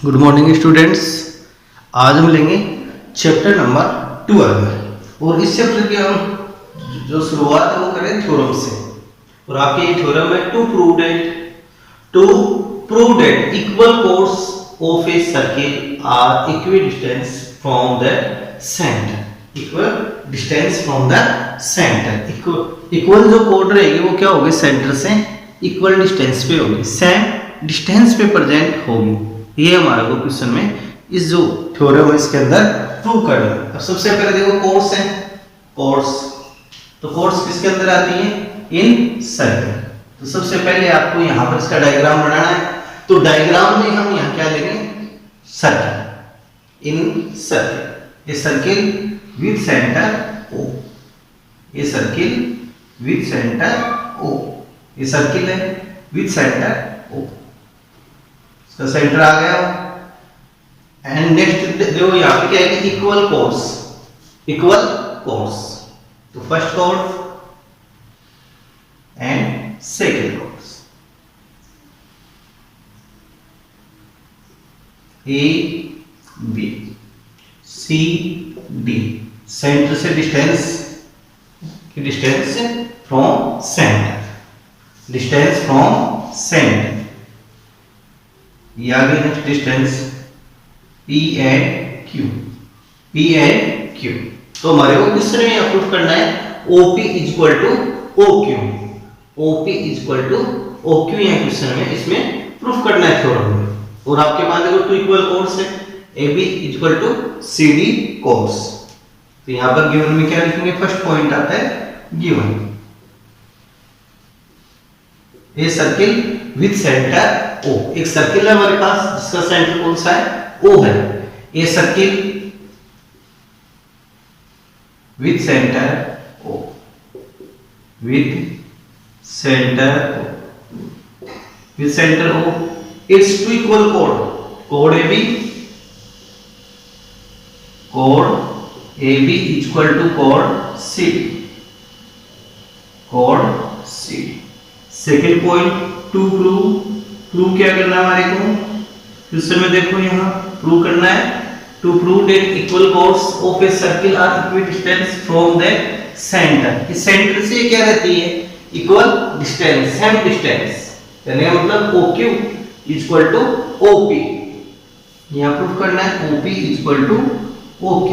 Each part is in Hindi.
Good morning students. आज हम लेंगे चैप्टर नंबर 12 और इस चैप्टर की हम जो शुरुआत है वो करें थ्योरम से। और आपके ये थ्योरम है to prove that equal chords of a circle are equidistance from the centre. Equal distance from the centre, equal जो कोड रहेगी वो क्या होगी, सेंटर से इक्वल डिस्टेंस पे होगी, सेम डिस्टेंस पे प्रेजेंट होगी। ये हमारे को क्वेश्चन में इस जो थ्योरम है इसके अंदर प्रूव करना है। अब सबसे पहले देखो कोर्स है, कोर्स तो कोर्स किसके अंदर आती है, इन सर्कल। तो सबसे पहले आपको यहाँ पर इसका डायग्राम बनाना है। तो डायग्राम में हम यहाँ क्या लेंगे, सर्कल, इन सर्कल, ये सर्किल विद सेंटर ओ, ये सर्किल विद सेंटर ओ, ये सर्किल है विद सेंटर ओ, इसका सेंटर आ गया। एंड नेक्स्ट देखो यहाँ पे क्या है, इक्वल कोर्स, इक्वल कोर्स। तो first chords and second chords, A B C D, centre से डिस्टेंस की distance from centre, distance from centre, ये आ गई next distance P and Q, P and Q। तो हमारे को क्वेश्चन में यह प्रूफ करना है OP equal to OQ, OP equal to OQ यह क्वेश्चन में इसमें प्रूफ करना है थ्योरम में। और आपके पास देखो टू इक्वल कोर्स है, AB equal to CD chords. तो यहां पर गिवन में क्या लिखेंगे, फर्स्ट पॉइंट आता है given A circle with centre O, एक सर्किल है हमारे पास जिसका सेंटर कौन सा है, O है। A circle with centre O, with centre O, with centre O, its two equal कोड, कोड AB, कोड AB इक्वल टू कोड CD, कोड CD। Second point to prove क्या करना है हमारे को, क्वेश्चन में देखो यहाँ प्रूव करना है to prove that equal chords of a circle are equidistance from the centre. इस सेंटर से क्या रहती है, इक्वल डिस्टेंस, सेम डिस्टेंस, यानी मतलब OQ इक्वल टू OP। यहाँ प्रूव करना है OP इक्वल टू OQ।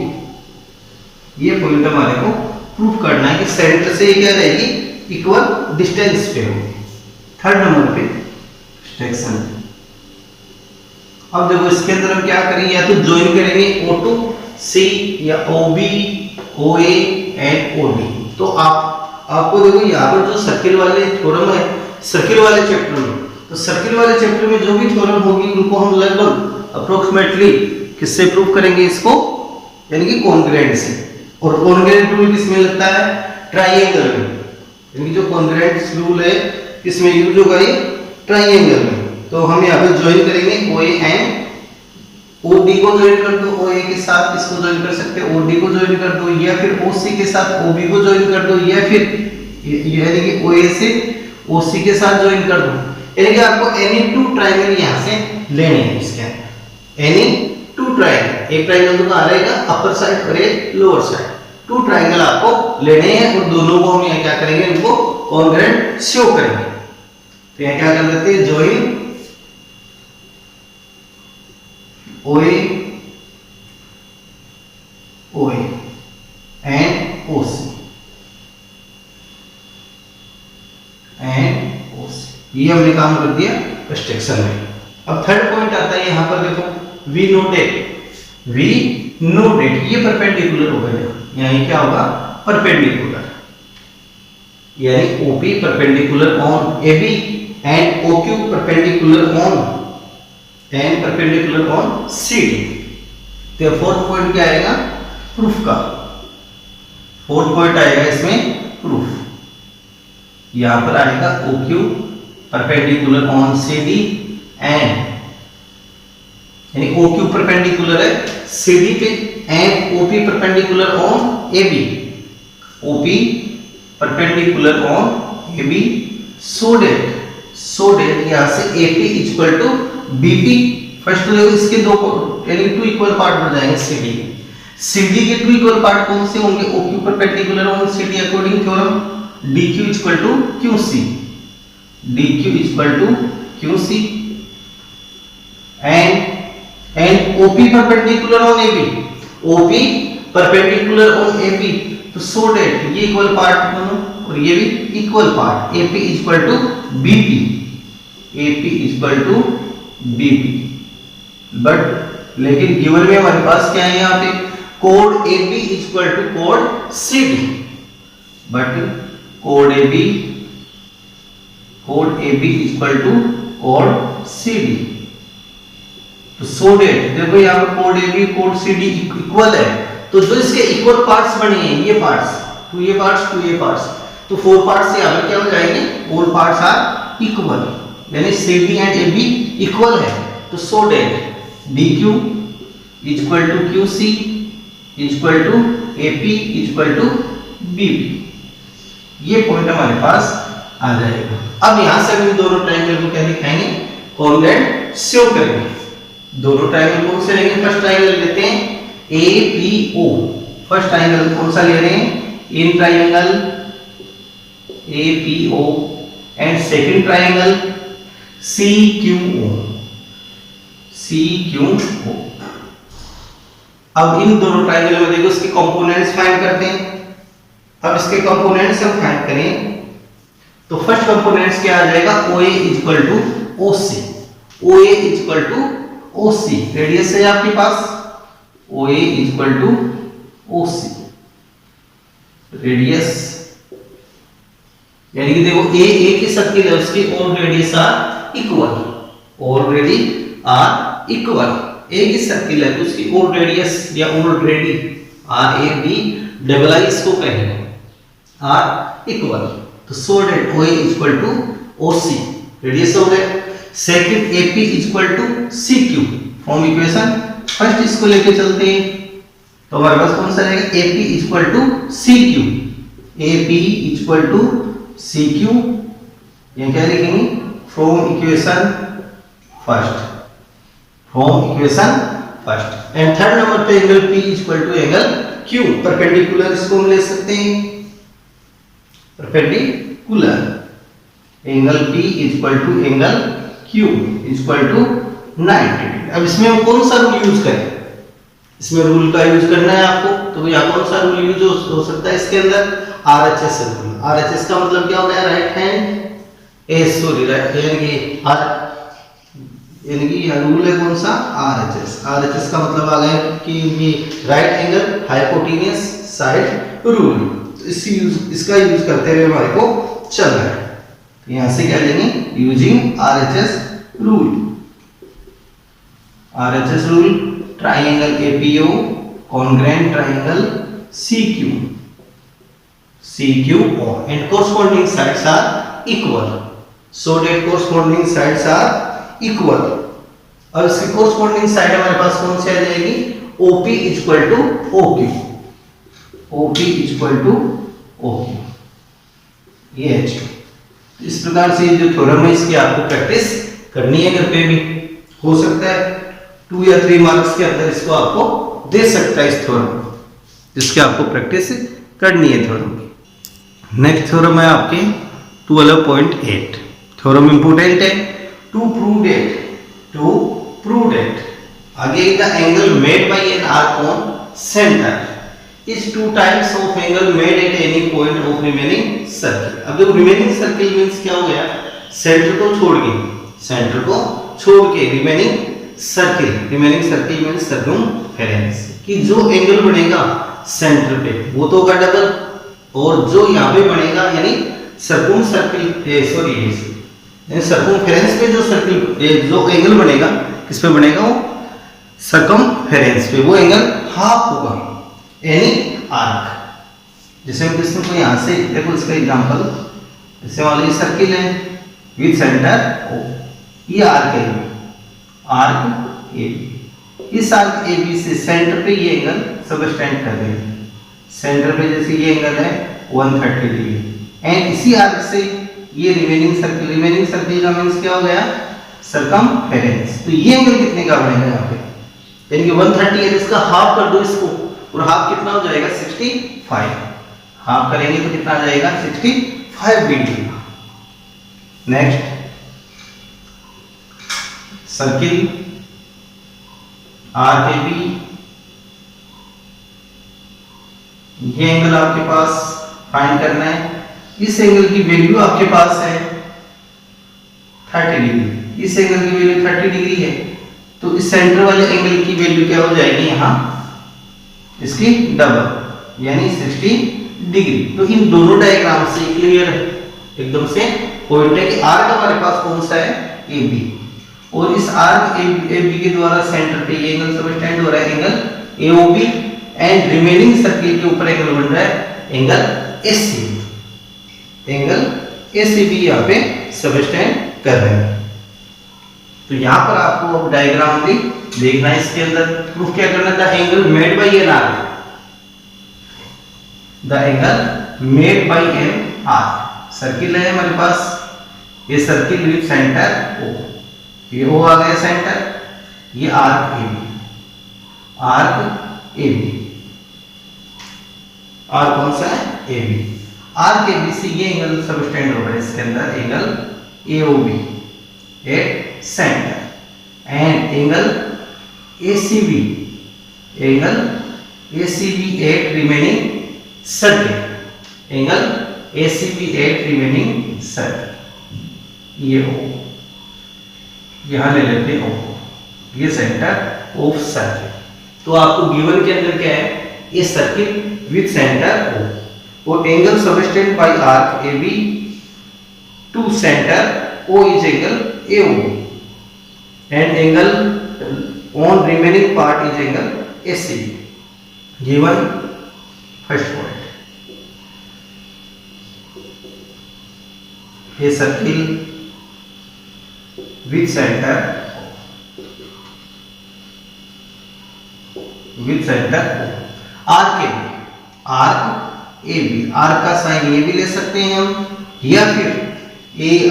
ये पॉइंट हमारे को प्रूव करना है कि सेंटर से क्या रहेगी, इक्वल डिस्टेंस पे होगी। थर्ड नंबर पे सेक्शन। अब देखो इसके अंदर हम क्या करेंगे, या तो ज्वाइन करेंगे O2 C या OB OA एंड OD। तो आपको देखो यहाँ पर जो सर्किल वाले थ्योरम है, सर्किल वाले चैप्टर में, तो सर्किल वाले चैप्टर में जो भी थ्योरम होगी उनको हम लगभग अप्रोक्सीमेटली किससे प्रूव करेंगे इसको, यानी कि कॉन्ग्रुएंट से। और कॉन्ग्रुएंट रूल किसमें लगता है, ट्राइएंगल में, यानी जो कॉन्ग्रुएंट रूल है किसमें यूज होगा, ये ट्राइएंगल में। तो हम यहाँ पे ज्वाइन करेंगे OA एंड OD को ज्वाइन कर दो, OA के साथ इसको ज्वाइन कर सकते हो, OD को ज्वाइन कर दो, या फिर OC के साथ OB को ज्वाइन कर दो, या फिर यानी कि OA से OC के साथ ज्वाइन कर दो। यानी कि आपको एनी टू ट्रायंगल यहाँ से लेने हैं इसके अंदर, एनी टू ट्रायंगल, एक ट्रायंगल तो कहाँ रहेगा, अपर साइड और एक लोअर साइड, टू ट्रायंगल आपको लेने हैं और दोनों को हम यहाँ क्या करेंगे, इनको कॉन्ग्रुएंट शो करेंगे। तो यहाँ क्या कर देते हैं, ज्वाइन OA एंड OC ये हमने काम कर दिया फर्स्ट सेक्शन में। अब थर्ड पॉइंट आता है यहाँ पर देखो, V नोटेड, ये परपेंडिकुलर होगा, यहाँ क्या होगा, परपेंडिकुलर, यानी OP perpendicular on AB and OQ perpendicular on CD। तो फोर्थ पॉइंट क्या आएगा, प्रूफ का फोर्थ पॉइंट आएगा इसमें प्रूफ। यहां पर आएगा OQ perpendicular on CD and, यानी OQ परपेंडिकुलर है CD पे and OP perpendicular on AB, OP perpendicular on AB, so that यहां से AP equal to BP first तो देखो इसके दो यानी टू इक्वल पार्ट बन जाएंगे CD के। CD के टू इक्वल पार्ट कौन से होंगे? OQ perpendicular on CD according theorem DQ equal to QC, DQ equal to QC and OP perpendicular on AB, OP perpendicular on AB, तो सो दैट ये इक्वल पार्ट दोनों और ये भी equal part, AP equal to BP, AP equal to BP। But लेकिन गिवन में हमारे पास क्या है यहाँ पे? कोड AB इक्वल टू कोड CD, बट कोड AB इक्वल टू कोड CD, तो सो डेट देखो यहाँ पे कोड AB कोड CD इक्वल है, तो जो इसके इक्वल पार्ट्स बने हैं ये पार्ट्स, टू ये पार्ट्स, तो फोर पार्ट्स यहाँ पे क्या हो जाएंगे? ऑल पार्ट्स आर इक्वल, यानी CD एंड AB इक्वल है, तो so that DQ equal to QC equal to AP equal to BP, ये पॉइंट हमारे पास आ जाएगा। अब यहां से हम दोनों ट्रायंगल को क्या दिखाएंगे? कॉन्ग्रुएंट शो करेंगे। दोनों ट्रायंगल कौन से लेंगे? फर्स्ट ट्रायंगल लेते हैं APO, फर्स्ट ट्रायंगल कौन सा ले रहे हैं? In triangle APO and second triangle CQO। अब इन दोनों ट्रायंगल में देखो इसके कंपोनेंट्स फाइंड करते हैं। अब इसके कंपोनेंट्स हम फाइंड करें तो फर्स्ट कंपोनेंट्स क्या आ जाएगा? OA equal to OC, OA equal to OC, radius है आपके पास OA equal to OC, radius यानी कि देखो A की सर्किल है उसकी all radius are equal, already are equal, A की सर्किल है तो उसकी ऑल रेडियस या ऑलरेडी RAD डबल आई इसको कहेंगे आर इक्वल, तो so that OA equal to OC, radius हो गया। Second AP equal to CQ, from equation first इसको लेके चलते हैं तो हमारे पास कौन सा रहेगा? AP equal to CQ, AP equal to CQ, ये क्या लिखेंगे? From equation first and third number पे angle P equal to angle Q, perpendicular इसको हम ले सकते हैं, perpendicular angle P equal to angle Q equal to 90 degree. अब इसमें हम कौन सा रूल यूज करें? इसमें रूल का यूज करना है आपको, तो यहाँ कौन सा रूल यूज हो सकता है इसके अंदर? RHS rule. RHS का मतलब क्या होता है? राइट हैंड यानी कि रूल है कौन सा? RHS का मतलब आ गया कि ये right angle hypotenuse side rule, तो इसका यूज करते हुए हमारे को चलना है। तो यहां से क्या लेंगे? Using RHS rule triangle APO congruent triangle CQO and corresponding sides are equal, so that corresponding sides are equal। अब इसकी corresponding side हमारे पास कौन सी आ जाएगी? OP equal to OQ, OP equal to OQ, ये है। इस प्रकार से जो थ्योरम है इसकी आपको प्रैक्टिस करनी है, घर पे भी हो सकता है 2 या 3 मार्क्स के अंदर इसको आपको दे सकता है इस थ्योरम, जिसकी आपको प्रैक्टिस करनी है थ्योरम की। नेक्स्ट थ्योरम है आपके 12.8, थ्योरम इंपोर्टेंट है। टू प्रूव दैट आगे the angle made by an arc on centre is 2 times of angle made at any point of remaining circle. अब देखो रिमेनिंग सर्किल मींस क्या हो गया? सेंटर को छोड़ के रिमेनिंग सर्किल मींस सर्कमफेरेंस, कि जो एंगल बनेगा सेंटर पे वो तो होगा डबल, और जो यहाँ पे बनेगा यानी सर्कमफेरेंस पे जो एंगल बनेगा किस पे बनेगा? वो सर्कमफेरेंस पे, वो एंगल हाफ होगा यानी आर्क। जैसे हम किसी को यहाँ से देखो इसका एग्जांपल, जैसे मान लीजिए सर्किल है विद सेंटर O, ये आर्क है, आर्क AB, इस आर्क AB से सेंटर पे ये एंगल सबटेंड कर देंगे। सेंटर पे जैसे ये एंगल है 130 डिग्री, एंड इसी आर्क से ये रिमेनिंग सर्किल का मींस क्या हो गया? सरकमफेरेंस। तो ये एंगल कितने का बनेगा यहाँ पे, यानी कि 130 है, इसका हाफ कर दो इसको, और हाफ कितना हो जाएगा 65, हाफ करेंगे तो कितना आ जाएगा 65 डिग्री। नेक्स्ट सर्किल आरकेबी, ये एंगल आपके पास फाइंड करना है। इस एंगल की वैल्यू आपके पास है 30 डिग्री, इस एंगल की वैल्यू 30 डिग्री है, तो इस सेंटर वाले एंगल की वैल्यू क्या हो जाएगी यहाँ, इसकी डबल यानी 60 डिग्री। तो इन दोनों डायग्राम से क्लियर एकदम से पॉइंट है कि आर्क हमारे पास कौन सा है, ए बी, और इस आर्क ए बी के द्वारा सेंटर पे ये एंगल सबटेंड हो रहा है angle A O B, and remaining circle के ऊपर एंगल बन रहा है angle S C B, angle A C B यहाँ पे सबटेंड कर रहे हैं। तो यहाँ पर आपको अब डायग्राम भी देखना है, इसके अंदर प्रूफ क्या करना था, angle made by an arc, the angle made by an arc. Circle है हमारे पास, ये सर्किल विद सेंटर ओ, ये ओ आ गया सेंटर, ये arc A B, arc A B, arc कौन सा है A B, arc A B से ये एंगल सबटेंड हो रहा है इसके अंदर angle A O B at centre, and angle ACB, angle ACB at remaining circle, angle ACB at remaining circle, ये O, यहां ले लेते हैं O, ये सेंटर ऑफ सर्किल। तो आपको गिवन के अंदर क्या है, ये सर्किल विद सेंटर O, और angle subtend by arc AB to centre O is angle AOB, and angle on remaining part is angle ACB. Given first point, a circle with center arc AB, arc का साइन ये भी ले सकते हैं हम, या फिर ए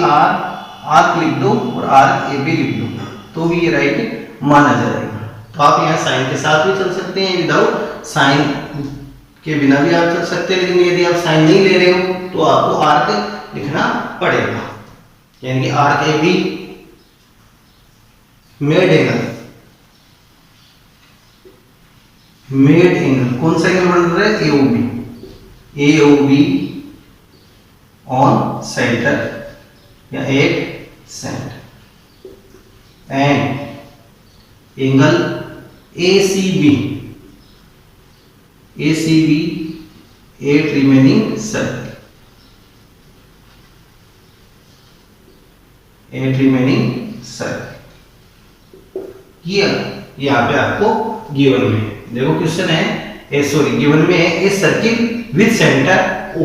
आर्क लिख दो और आर्क ए भी लिख दो, तो भी ये राइट माना जाएगा। तो आप यहाँ साइन के साथ भी चल सकते हैं, विदाउट साइन के बिना भी आप चल सकते हैं, लेकिन यदि आप साइन नहीं ले रहे हो तो आपको आर्क लिखना पड़ेगा, यानी कि arc A B made angle कौन सा एंगल बन रहा है, AOB ऑन सेंटर या at centre, and angle ACB at remaining circle, ये यहाँ पे आपको गिवन में देखो क्वेश्चन है, गिवन में है a circle with centre O,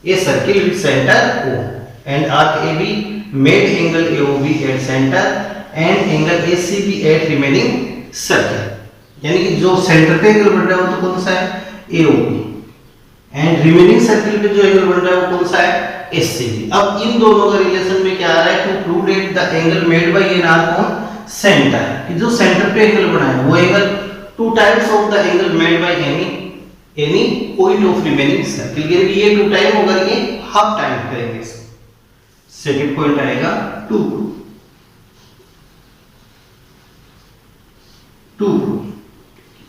a circle with centre O, and arc AB made angle AOB at centre and angle ACB at remaining circle, यानी कि जो सेंटर पे एंगल बन रहा है वो तो कौन सा है AOB, एंड रिमेनिंग सर्किल पे जो एंगल बन रहा है वो कौन सा है ACB। अब इन दोनों का रिलेशन में क्या आ रहा है, to prove that the angle made by an arc on centre, कि जो सेंटर पे एंगल बना है वो angle two times of the angle made by any point of remaining circle, यानी ये टू टाइम होगा, ये हाफ टाइम करेंगे इसको। सेकंड पॉइंट आएगा to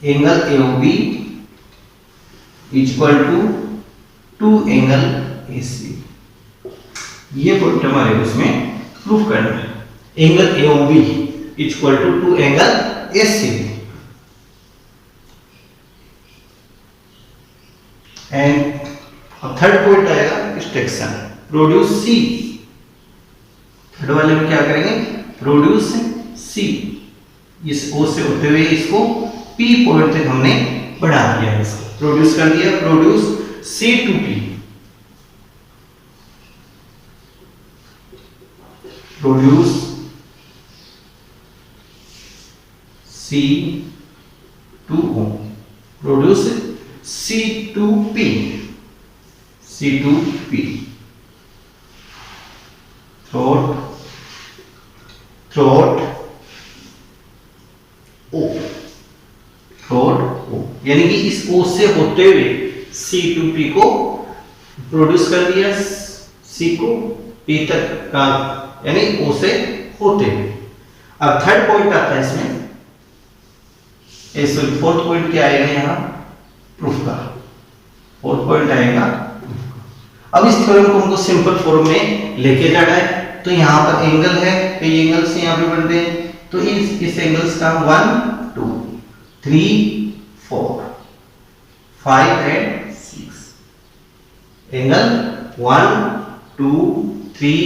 angle AOB equal to angle AC, ये पॉइंट हमारे उसमें प्रूफ करना है, angle AOB equal to angle ACB, and third point आएगा एक्सट्रैक्शन, प्रोड्यूस C, थर्ड वाले में क्या करेंगे, प्रोड्यूस C, इस O से होते हुए इसको P पॉइंट तक हमने बढ़ा दिया, इसको प्रोड्यूस कर दिया, produce C to P, produce C to O, produce C to P, through O, through O, यानी कि इस ओ से होते हुए C2P को प्रोड्यूस कर दिया, C को P तक का, यानी O से होते हुए। अब थर्ड पॉइंट आता है इसमें, सॉरी फोर्थ पॉइंट क्या आएगा यहाँ, प्रूफ का फोर्थ पॉइंट आएगा। अब इस थ्योरम को हमको सिंपल फॉर्म में लेके जाना है। तो यहाँ पर एंगल है, तो ये एंगल्स यहाँ पे बनते हैं, तो इस एंगल्स का 1 2 3 4 5 एंड 6, एंगल 1 2 3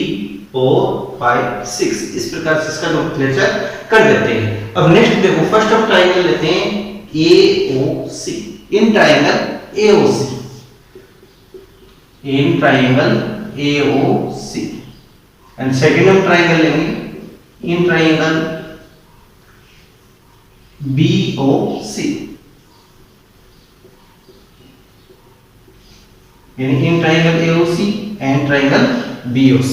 4 5 6, इस प्रकार से इसका नोमेनक्लेचर कर देते हैं। अब नेक्स्ट देखो, फर्स्ट हम ट्राइंगल लेते हैं AOC, in triangle AOC, in triangle AOC, and second हम ट्राइंगल लेंगे इन ट्राइंगल BOC, यानी इन triangle AOC and triangle BOC।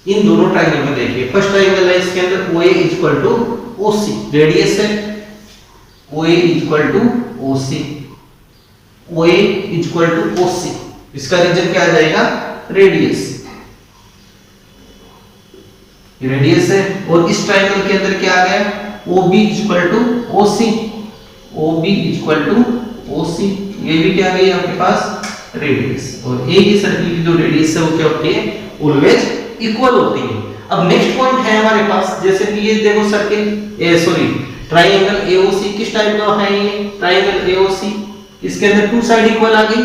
इन दोनों ट्राइंगल में देखिए, फर्स्ट ट्राइंगल है, इसके अंदर OA equal to OC, radius है OA equal to OC, OA equal to OC, इसका रीजन क्या आ जाएगा, रेडियस, रेडियस है। और इस ट्राइंगल के अंदर क्या आ गया, OB equal to OC, OB equal to OC, ये भी क्या है आपके पास, रेडियस। और एक ही सर्किल की जो रेडियस है वो क्या होती है, ऑलवेज इक्वल होती है। अब नेक्स्ट पॉइंट है हमारे पास, जैसे कि ये देखो सर्किल सॉरी ट्राइंगल AOC किस टाइप का है, ये ट्राइंगल AOC, इसके अंदर टू साइड इक्वल आ गई,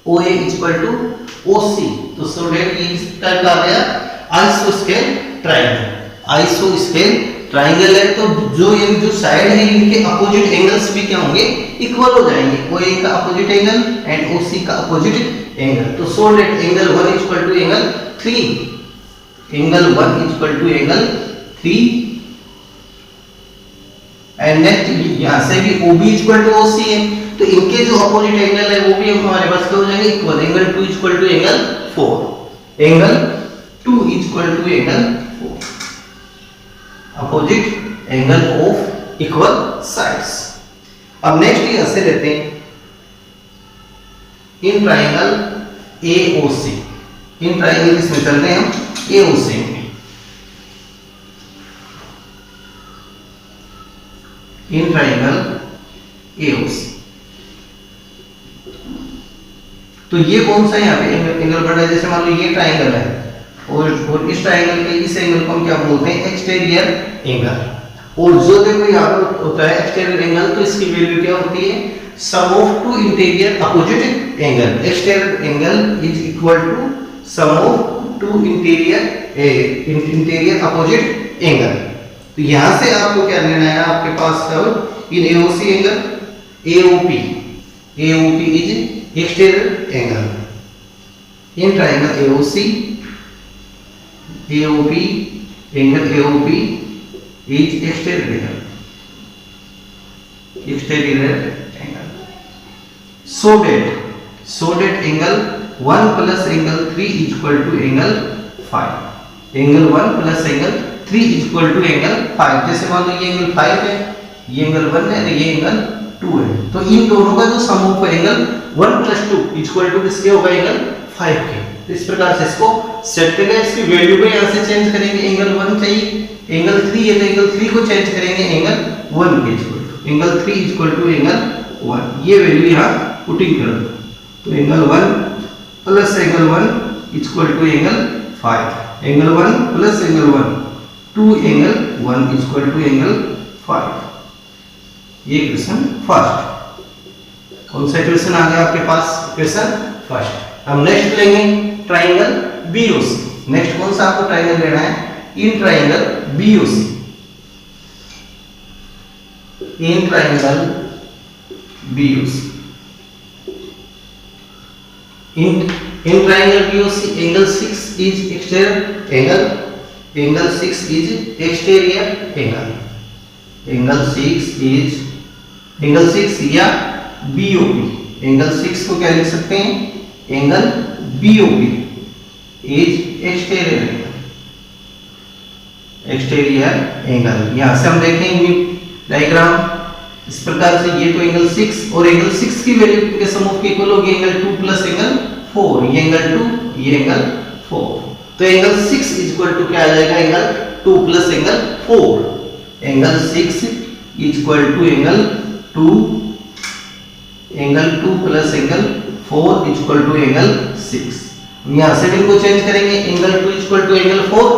OA इक्वल टू OC, तो सो दैट ये इस टाइप का आ गया आइसोस्केल ट्राइंगल, आइसोस्केल ट्राइंगल है। तो जो साइड है इनके अपोजिट एंगल्स भी क्या होंगे, इक्वल हो जाएंगे, OA का अपोजिट एंगल एंड OC का अपोजिट एंगल। तो so that angle 1 equal to angle 3, angle 1 equal to angle 3, and next यहां से भी OB इक्वल टू OC है, तो इनके जो अपोजिट एंगल है वो भी हमारे पास क्या हो जाएंगे, equal, angle 2 equal to angle 4, angle 2 equal to angle 4, opposite angle of equal sides. अब नेक्स्ट यहां से लेते हैं in triangle AOC, in triangle किसमें चलते हैं हम, AOC में, इन ट्राइंगल AOC। तो ये कौन सा यहाँ पे एंगल बन रहा है, जैसे मान लो ये ट्राइंगल है और इस ट्राइंगल के इस एंगल को हम क्या बोलते हैं, एक्सटीरियर एंगल। और जो देखो यहाँ पर होता है एक्सटीरियर एंगल, तो इसकी वैल्यू क्या होती है, sum of two interior opposite angle, exterior angle is equal to sum of two interior opposite angle. तो यहां से आपको क्या लेना है, आपके पास in AOC angle AOP is exterior angle, in triangle AOC angle AOP is exterior angle, so that angle 1 plus angle 3 equal to angle 5, angle 1 plus angle 3 equal to angle 5। जैसे मान लो ये एंगल 5 है, ये एंगल 1 है, ये एंगल 2 है, तो इन दोनों का जो sum of angle 1 plus 2 equal to किसके होगा, एंगल 5 के। तो इस प्रकार से इसको सेट करेंगे, इसकी वैल्यू को यहां से चेंज करेंगे, एंगल 1 चाहिए, एंगल 3 है तो एंगल 3 को चेंज करेंगे एंगल 1 के equal to, angle 3 equal to angle 1, ये वैल्यू यहां पुटिंग कर दो। तो angle 1 plus angle 1 equal to angle 5, angle 1 plus angle 1 2 angle 1 equal to angle 5। ये इक्वेशन फर्स्ट। कौन सा इक्वेशन आ गया आपके पास, इक्वेशन फर्स्ट। हम नेक्स्ट लेंगे ट्राइंगल BOC। नेक्स्ट कौन सा आपको ट्राइंगल लेना है, in triangle BOC, in triangle BOC, in triangle BOC angle 6 is exterior angle, angle 6 is exterior angle, angle 6 is angle 6 या BOP, angle 6 को क्या लिख सकते हैं, angle BOP is exterior angle, exterior angle. यहाँ से हम देखेंगे डायग्राम इस प्रकार से, ये तो एंगल 6 और एंगल 6 की वैल्यू के सम ऑफ के इक्वल होगी एंगल 2 प्लस एंगल 4, ये एंगल 2 ये एंगल 4। तो एंगल 6 इक्वल टू क्या आ जाएगा, angle 2 plus angle 4। Angle 6 equal to angle 2 plus angle 4 equal to angle 6। यहाँ से भी इनको चेंज करेंगे, angle 2 equal to angle 4,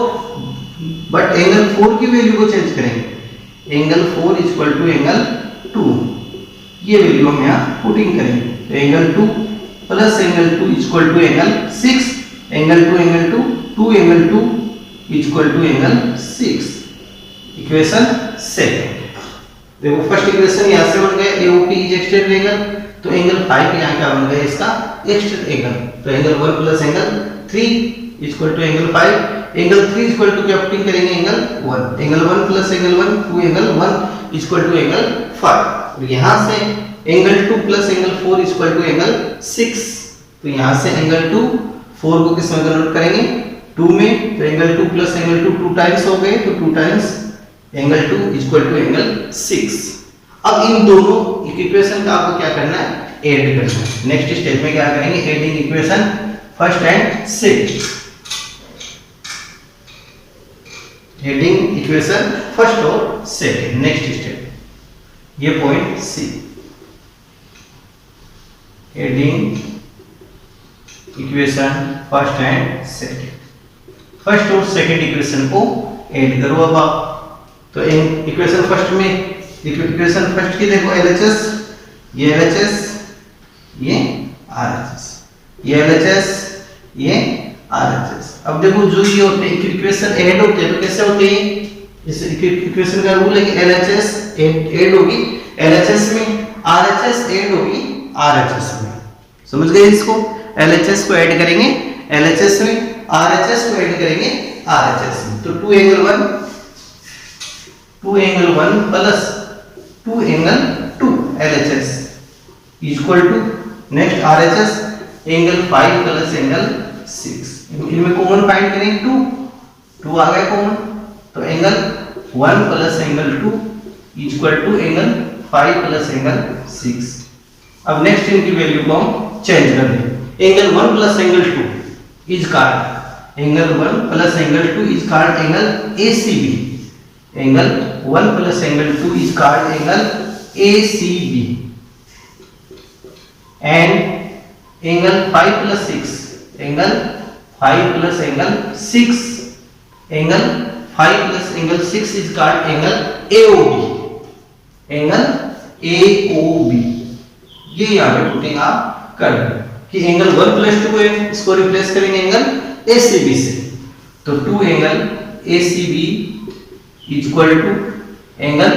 but angle 4 की वैल्यू को चेंज करेंगे, एंगल 4 इक्वल टू एंगल 2, ये वैल्यू हम यहाँ पुटिंग करेंगे। तो angle 2 plus angle 2 equal to angle 6, angle 2 angle 2 equal to angle 6, equation 7। देखो फर्स्ट इक्वेशन यहाँ से बन गया AOP इज एक्सटेंडेड एंगल, तो एंगल 5 यहाँ क्या बन गया इसका एक्सटेंडेड एंगल। तो angle 1 plus angle 3 equal to angle 5, angle 3 equal to क्या पुटिंग करेंगे angle 1, angle 1 plus angle 1 2 angle 1 equal to angle 5। और यहाँ से angle 2 plus angle 4 equal to angle 6। तो यहाँ से एंगल 2 4 को किस में कन्वर्ट करेंगे 2 में, तो एंगल 2 प्लस एंगल 2 टाइम्स हो गए, तो 2 times angle 2 equal to angle 6। अब इन दोनों इक्वेशन का आपको क्या करना है, ऐड करना है। नेक्स्ट स्टेप में क्या करेंगे, adding equation first and second, adding equation first और सेकंड। नेक्स्ट स्टेप ये point C, adding equation first and second, first और सेकंड इक्वेशन को ऐड करो। अब आप तो इक्वेशन फर्स्ट में, इक्वेशन फर्स्ट की देखो LHS, ये LHS ये RHS, ये LHS ये RHS। अब देखो जो ये होते हैं इक्वेशन ऐड होते हैं तो कैसे होते हैं, इस इक्वेशन का रूल है कि LHS ऐड होगी LHS में, RHS ऐड होगी RHS में। समझ गए इसको, LHS को ऐड करेंगे LHS में, RHS को ऐड करेंगे RHS में। तो 2 angle 1 plus 2 angle 2 LHS equal to next RHS angle 5 plus angle 6। इनमें कॉमन फाइंड करेंगे 2 आ गया कॉमन, तो angle 1 plus angle 2 equal to angle 5 plus angle 6। अब नेक्स्ट इनकी वैल्यू को हम चेंज कर देंगे। Angle 1 plus angle 2 is called, angle 1 plus angle 2 is called angle ACB, angle 1 plus angle 2 is called angle ACB, and angle 5 plus 6, angle 5 plus angle 6, angle 5 plus angle 6 is called angle AOB, angle AOB। ये यहाँ पे पुटिंग आप कर दें कि एंगल 1 प्लस 2 है, इसको रिप्लेस करेंगे एंगल ACB से, तो 2 angle ACB equal to angle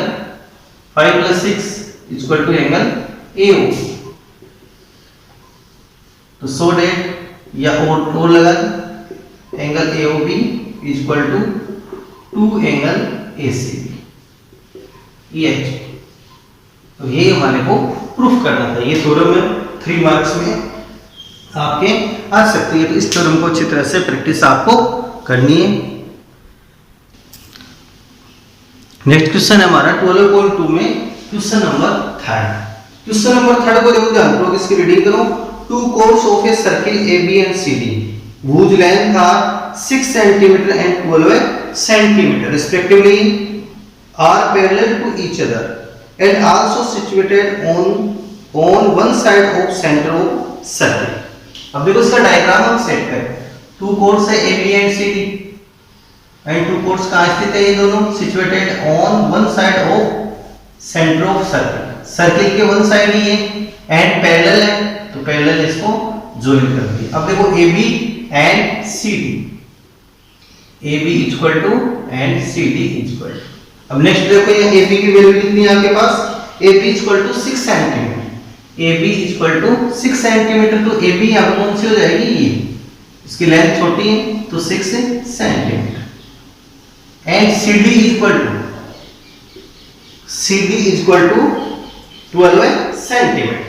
5 plus 6 equal to angle AO। तो सो डेट या और लगा angle AOB equal to 2 angle ACB, ये तो ये हमारे को प्रूफ करना था। ये थ्योरम में 3 मार्क्स में आपके आ सकती है, तो इस थ्योरम को अच्छी तरह से प्रैक्टिस आपको करनी है। नेक्स्ट क्वेश्चन है हमारा 12.2 में क्वेश्चन नंबर 3। क्वेश्चन नंबर 3 को देखो ध्यान पूर्वक इसकी रीडिंग करो। 2 chords of a circle AB and CD whose length are 6 cm and 12 cm respectively are parallel to each other and also situated on one side of center of circle। अब देखो इसका डायग्राम हम सेट करें। 2 chords है AB and CD and 2 chords कहाँ स्थित है, ये दोनों situated on one side of center of circle, circle के वन साइड ही है and parallel है, तो parallel इसको ज्वाइन कर दिए। अब देखो AB and CD, AB equal to and CD equal to. अब नेक्स्ट देखो ये AB की वैल्यू कितनी है आपके पास, AB equal to 6 centimetre, AB equal to 6 centimetre, तो AB यहाँ पर कौन सी हो जाएगी, ये इसकी लेंथ छोटी है तो 6 centimetre and CD equal to 12 centimetre,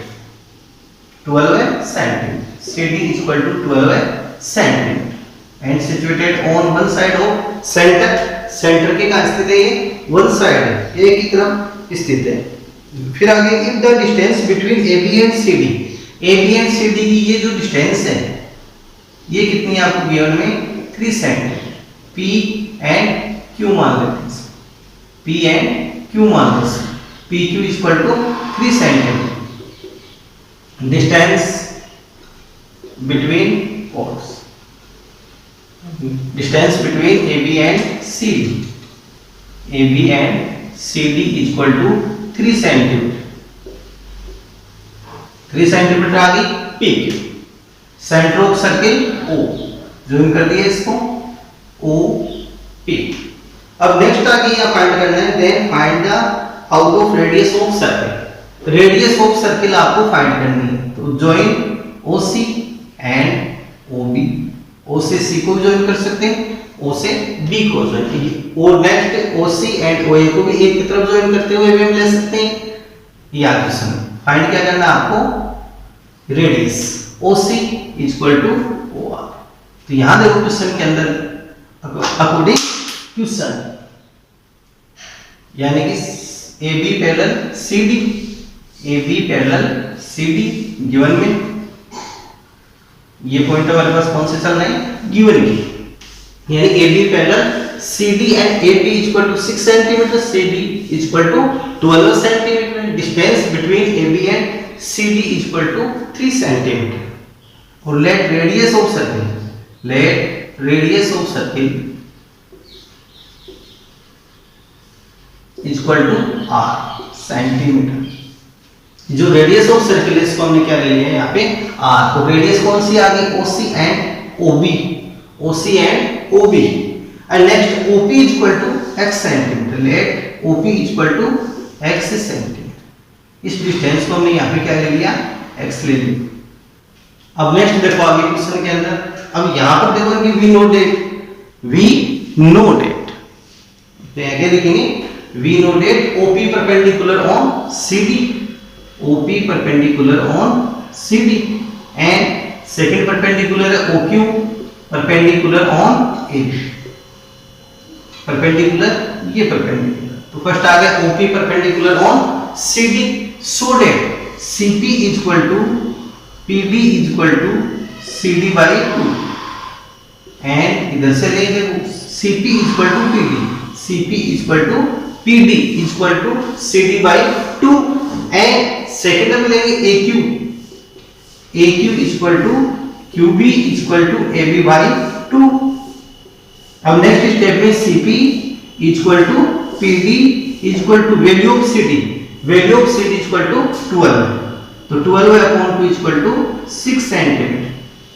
12 centimetre, CD equal to 12 centimetre and situated on one side of centre के कहाँ स्थित है ये, वन साइड है, एक ही तरफ स्थित है। फिर आगे if the distance between AB and CD, AB and CD की ये जो डिस्टेंस है ये कितनी है आपको गिवन में 3 सेंटीमीटर। P एंड Q मान लेते हैं, P एंड Q मान लेते हैं, PQ equal to 3 centimetre distance between poles, distance between AB and CD, AB and CD equal to 3 centimetre, 3 centimetre आ गई PQ। Centre of circle O, zoom कर दिया इसको, OP। अब नेक्स्ट आ गई फाइंड करना है, then find the out of radius of circle. Radius of circle आपको फाइंड करनी है, तो join OC and OB, O से C को ज्वाइन कर सकते हैं, O से B को ज्वाइन कीजिए, और नेक्स्ट OC एंड OA को भी एक की तरफ ज्वाइन करते हुए भी हम ले सकते हैं। याद रखना, फाइंड क्या करना आपको, radius OC equal to OR। तो यहां देखो क्वेश्चन के अंदर अकॉर्डिंग क्वेश्चन, यानी कि AB parallel CD, AB parallel CD given में, ये पॉइंट हमारे पास कौन से चल रहे हैं, गिवन की, यानी AB parallel CD and AB equal to 6 centimetre, CD equal to 12 centimetre, distance between AB and CD equal to 3 centimetre. और let radius of circle, let radius of circle equal to R centimetre. जो रेडियस ऑफ सर्किल है इसको हमने क्या ले लिया है यहाँ पे R। तो रेडियस कौन सी आ गई, OC and OB, OC and OB। And next OP equal to x centimetre, let OP equal to x centimetre. इस डिस्टेंस को हमने यहाँ पे क्या ले लिया, x ले लिया। अब नेक्स्ट देखो आगे क्वेश्चन के अंदर, अब यहाँ पर देखो कि वी नो डेट, तो आगे लिखेंगे we know that OP perpendicular on CD, OP perpendicular on CD and second perpendicular है OQ perpendicular on AB, perpendicular ये perpendicular, तो फर्स्ट आ गया OP perpendicular on CD, so that CP equal to PD equal to CD by 2 and इधर से लेंगे CP equal to PD, CP equal to PD equal to CD by 2 and second में लेंगे AQ, AQ equal to QB equal to AB by 2। अब नेक्स्ट स्टेप में CP equal to PD equal to value of CD, value of CD equal to 12, तो 12/2 इक्वल टू 6 सेंटीमीटर,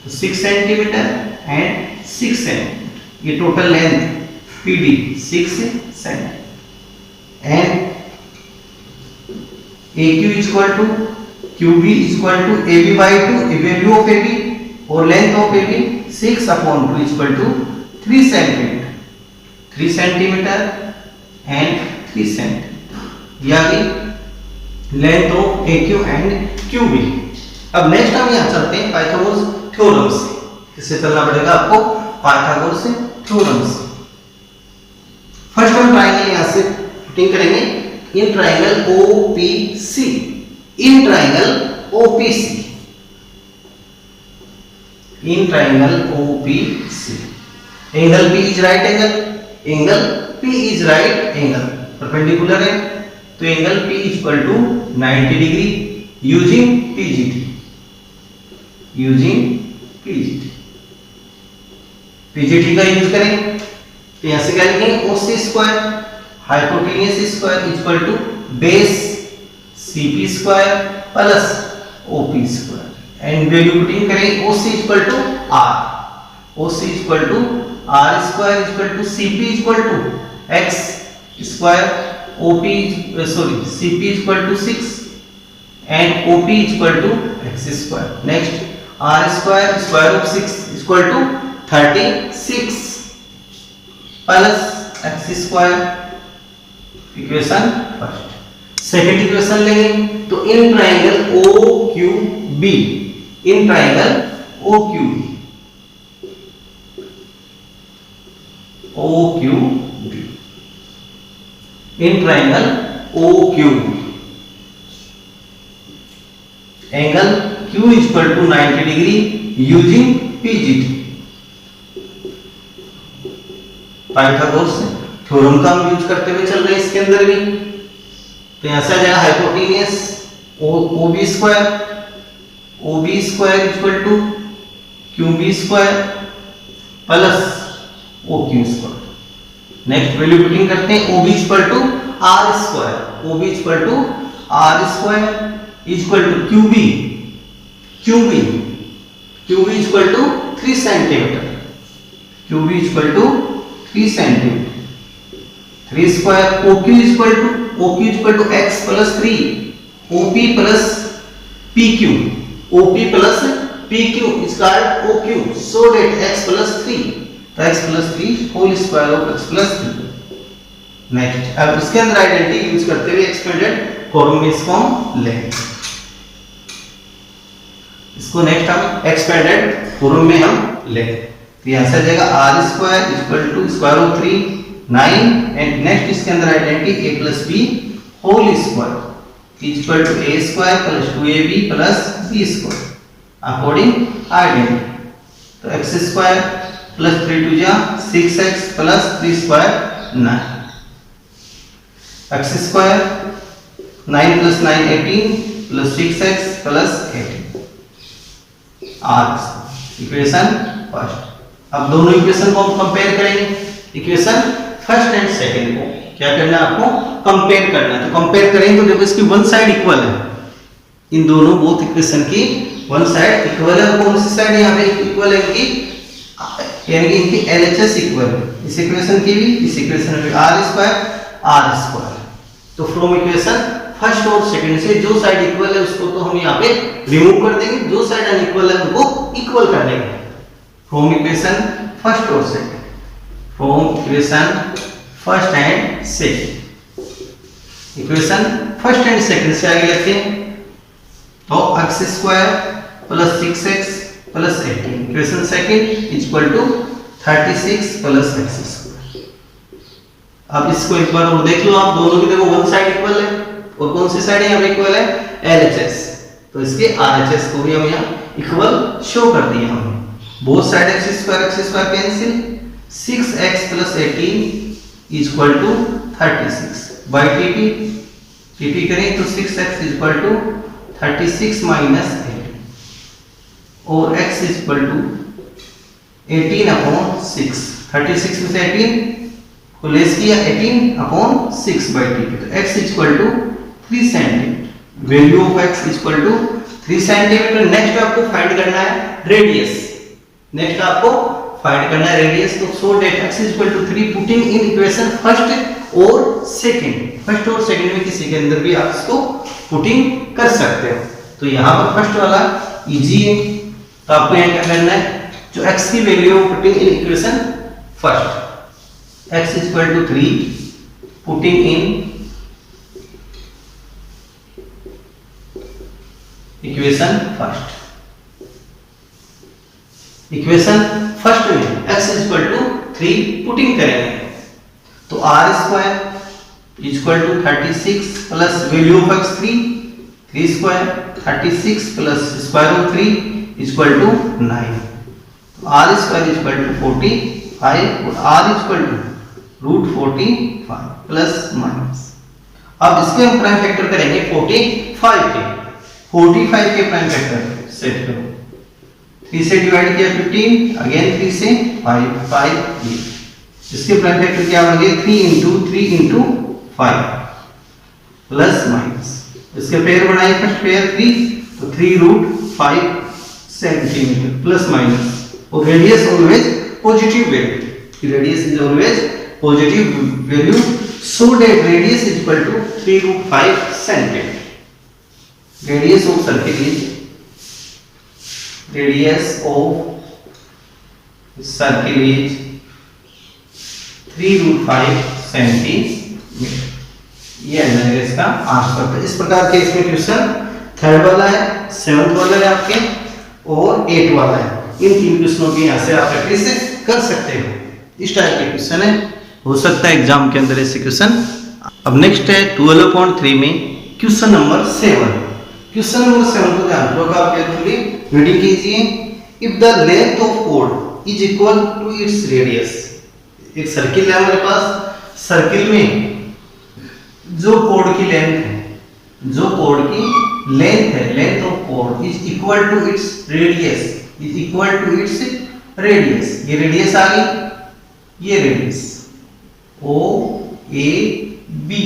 तो 6 सेंटीमीटर एंड 6 सेंटीमीटर, ये total length PD 6 centimetre and AQ equal to QB equal to AB by 2, value of AB और length of AB 6/2 equal to 3 centimetre, 3 centimetre and 3 centimetre, यानी length of AQ and QB। अब नेक्स्ट हम यहाँ चलते हैं पाइथागोरस थ्योरम से, किससे चलना पड़ेगा आपको, पाइथागोरस थ्योरम से। फर्स्ट हम ट्रायंगल यहाँ से पुटिंग करेंगे, in triangle OPC, in triangle OPC, in triangle OPC, angle P is right angle, angle P is right angle, perpendicular है, तो angle P equal to 90 degree using PGT, using PGT, PGT का यूज करें, तो यहां से क्या लिखेंगे, OC square hypotenuse square equal to base CP square plus OP square and value putting करें, OC equal to R, OC equal to R square equal to CP equal to X square, CP equal to 6 and OP equal to X square. Next R square square of 6 equal to 36 plus X square, equation first. Second equation लेंगे, तो in triangle OQB, in triangle OQB, in triangle OQ, angle Q equal to 90 degree using PGT। Pythagoras theorem का हम यूज करते हुए चल रहे हैं इसके अंदर भी। तो यहां से आ जाएगा hypotenuse OB square equal to QB square plus OQ square. Next value putting करते हैं, OB equal to R square, OB equal to R square equal to QB equal to 3 centimetre, QB equal to 3 centimetre, 3 square. OQ equal to x plus 3, OP plus PQ is called OQ, so that x plus 3, तो x plus 3 whole square of x plus 3। Next अब इसके अंदर आइडेंटिटी यूज करते हुए एक्सपेंडेड फॉर्म में इसको हम लेंगे। इसको नेक्स्ट हम एक्सपेंडेड फॉर्म में हम लेंगे। तो यहां से आ जाएगा r square equal to square of 3 9, and next इसके अंदर identity a plus b whole square equal to a square plus 2ab plus b square according identity. तो x स्क्वायर प्लस 3 2 जा 6x plus 3 square 9, x square 9 plus 9 18 plus 6x plus 18 r equation first. अब दोनों इक्वेशन को हम कंपेयर करेंगे। इक्वेशन फर्स्ट एंड सेकंड को क्या करना है, आपको कंपेयर करना है। तो कंपेयर करेंगे तो देखो इसकी वन साइड इक्वल है, इन दोनों बोथ इक्वेशन की वन साइड इक्वल है। कौन सी साइड यहाँ पे इक्वल है इनकी, यानी कि इनकी LHS इक्वल है, इस इक्वेशन की भी इस इक्वेशन में भी r स्क्वायर। तो फ्रॉम इक्वेशन फर्स्ट और सेकंड से जो साइड इक्वल है उसको तो हम यहाँ पे रिमूव कर देंगे, जो साइड अनइक्वल है उनको इक्वल कर देंगे। फ्रॉम इक्वेशन फर्स्ट और second, from equation first and second, equation first and second से आगे लेते हैं। तो x square plus 6x plus 18 equation second equal to 36 plus x square. अब इसको एक बार और देख लो आप, दोनों की देखो वन साइड इक्वल है, और कौन सी साइड यहाँ पे इक्वल है, LHS। तो इसके RHS को भी हम यहाँ इक्वल शो कर दिए हमने। Both side x square cancel, 6x plus 18 equal to 36 by TP करें तो 6x इक्वल टू 36 माइनस 18 और x इक्वल टू 18 अपॉन 6। 36 में से 18 को लेस किया 18 अपॉन 6 बाई TP। तो x equal to 3 centimetre, value of x equal to 3 centimetre. Next आपको फाइंड करना है रेडियस, नेक्स्ट आपको फाइंड करना है रेडियस। तो so that x equal to 3 putting in equation first और सेकंड, फर्स्ट और सेकंड में किसी के अंदर भी आप इसको पुटिंग कर सकते हो। तो यहाँ पर फर्स्ट वाला इजी है, तो आपको यहाँ क्या करना है, जो x की value putting in equation first, x equal to 3 putting in equation first. Equation first में x इक्वल टू 3 पुटिंग करेंगे तो r square equal to 36 plus value of x 3 square 36 plus square of 3 equal to 9। तो r स्क्वायर इक्वल टू 45 और r equal to root 45 plus minus. अब इसके हम प्राइम फैक्टर करेंगे 45 के प्राइम फैक्टर सेट करो, 3 से डिवाइड किया 15, अगेन 3 से 5 ये। इसके प्राइम फैक्टर क्या बन गए, 3 into 5 प्लस माइनस। इसके पेयर बनाए, फर्स्ट पेयर 3, तो 3 रूट 5 सेंटीमीटर प्लस माइनस। और radius always positive value, radius is always positive value, so that radius is equal to 3 root 5 centimetre. Radius of circle is, radius of circle is 3 root 5 centimetre. ये आ जाएगा इसका आंसर। तो इस प्रकार के इसमें क्वेश्चन थर्ड वाला है, 7th वाला है आपके, और 8 वाला है। इन 3 क्वेश्चनों की यहाँ से आप प्रैक्टिस कर सकते हो। इस टाइप के क्वेश्चन है, हो सकता है एग्जाम के अंदर ऐसे क्वेश्चन अब नेक्स्ट है 12.3 में क्वेश्चन नंबर 7। क्वेश्चन नंबर 7 को ध्यान रखो, आप केयरफुली रीडिंग कीजिए। इफ द लेंथ ऑफ कोड is equal to its radius, एक सर्किल है हमारे पास, सर्किल में जो कोड की लेंथ है, जो कोड की लेंथ है, लेंथ ऑफ कोड is equal to its radius, is equal to its radius. ये रेडियस आ गई, ये रेडियस ओ ए बी,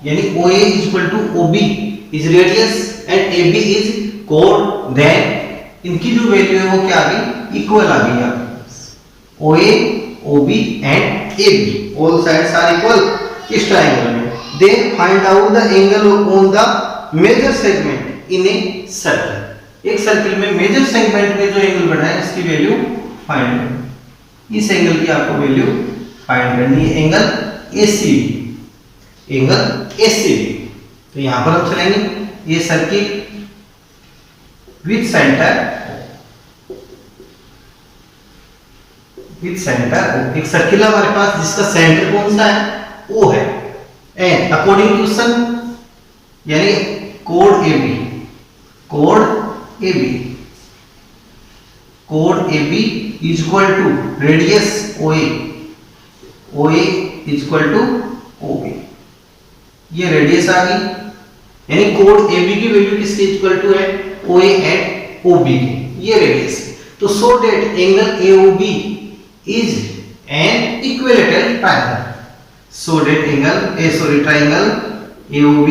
यानी O A is equal to O B is radius and A B is कोड। देन इनकी जो वैल्यू है वो क्या आ गई, इक्वल आ गई आपके पास। O A O B and A B all sides are equal इस ट्रायंगल में। Then find out the angle on the major segment in a circle. एक सर्किल में मेजर सेगमेंट में जो एंगल बना है इसकी वैल्यू फाइंड करनी। इस एंगल की आपको वैल्यू फाइंड करनी है, एंगल ACB, एंगल ACB। तो यहां पर हम चलेंगे, ये सर्किल विथ सेंटर, एक सर्किल हमारे पास जिसका सेंटर कौन सा है, O है। एंड अकॉर्डिंग टू सन, यानी कोड ए बी, कोड ए बी, कोड A B is equal to radius O A, O A is equal to O B. ये रेडियस आ गई, यानी कोड ए बी की वैल्यू किसके इक्वल टू है, O A and O B की, ये रेडियस है। तो so that angle A O B is an equilateral triangle. So that triangle AOB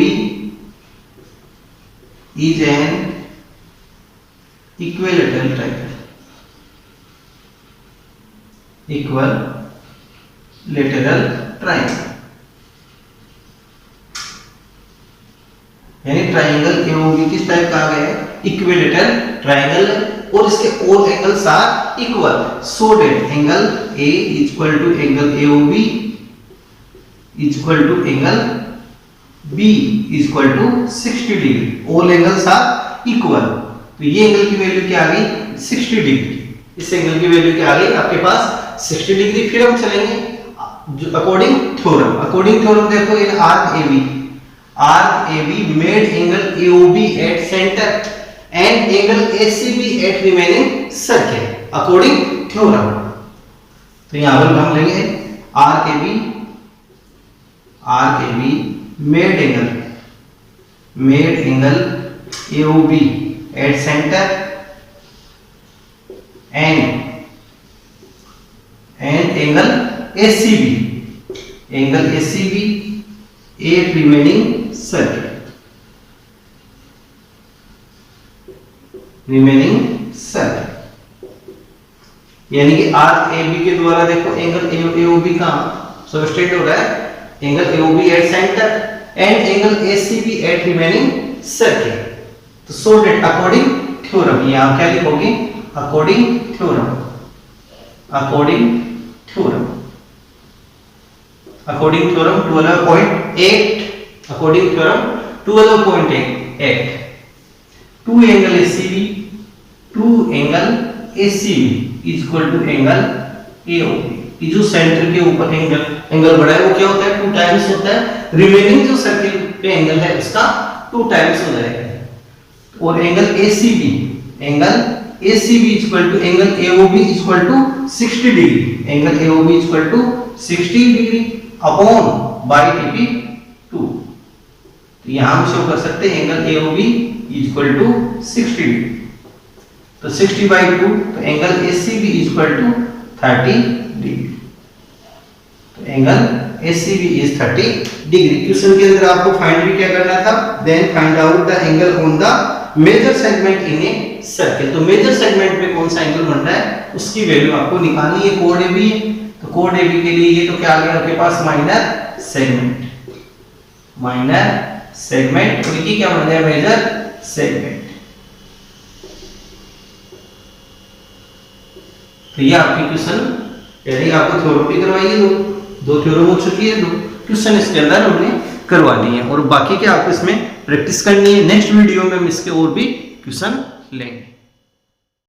is an equilateral triangle. Equilateral triangle, यानी ट्राइंगल AOB किस टाइप का आ गया है, इक्विलेटरल ट्राइंगल, और इसके all angles are equal. So that angle A is equal to angle AOB is equal to angle B is equal to 60 degree. all angles are equal। तो ये एंगल की वैल्यू क्या आ गई, 60 डिग्री। इस एंगल की वैल्यू क्या आ गई आपके पास, 60 डिग्री। फिर हम चलेंगे अकॉर्डिंग थ्योरम। अकॉर्डिंग थ्योरम देखो, in arc AB made angle AOB at centre and angle ACB at remaining circle according theorem. तो यहां पर हम लेंगे arc AB made angle AOB at center and angle ACB at remaining circle, यानी कि आर्क AB के द्वारा देखो एंगल AOB का सबस्टेट हो रहा है, angle AOB at center and angle ACB at remaining circle। तो so that according theorem, यहाँ क्या लिखोगे, according theorem 12.8 two angle ACB is equal to angle AOB। कि जो सेंटर के ऊपर एंगल बढ़ा है वो क्या होता है, 2 टाइम्स होता है। रिमेनिंग जो सर्किल पे एंगल है उसका 2 टाइम्स हो जाएगा। और angle ACB is equal to angle AOB is equal to 60 degree, angle AOB is equal to 60 degree upon by TP2। तो यहां हम शो कर सकते हैं angle AOB is equal to 60 degree. तो 60/2, तो angle ACB is equal to 30 degree. तो angle ACB is 30 degree. Question के अंदर आपको फाइंड भी क्या करना था, then find out the angle on the major segment in a circle. तो मेजर सेगमेंट पे कौन सा एंगल बन रहा है उसकी वैल्यू आपको निकालनी है। कोड AB है, तो कोड AB के लिए ये तो क्या आ गया आपके पास, माइनर सेगमेंट, और ये क्या बन गया, मेजर सेगमेंट। तो ये आपकी क्वेश्चन, यानी आपको थ्योरम भी करवाई है, दो थ्योरम हो चुकी है, 2 क्वेश्चन इसके अंदर हमने करवा लिए हैं, और बाकी क्या आपको इसमें प्रैक्टिस करनी है। नेक्स्ट वीडियो में हम इसके और भी क्वेश्चन लेंगे।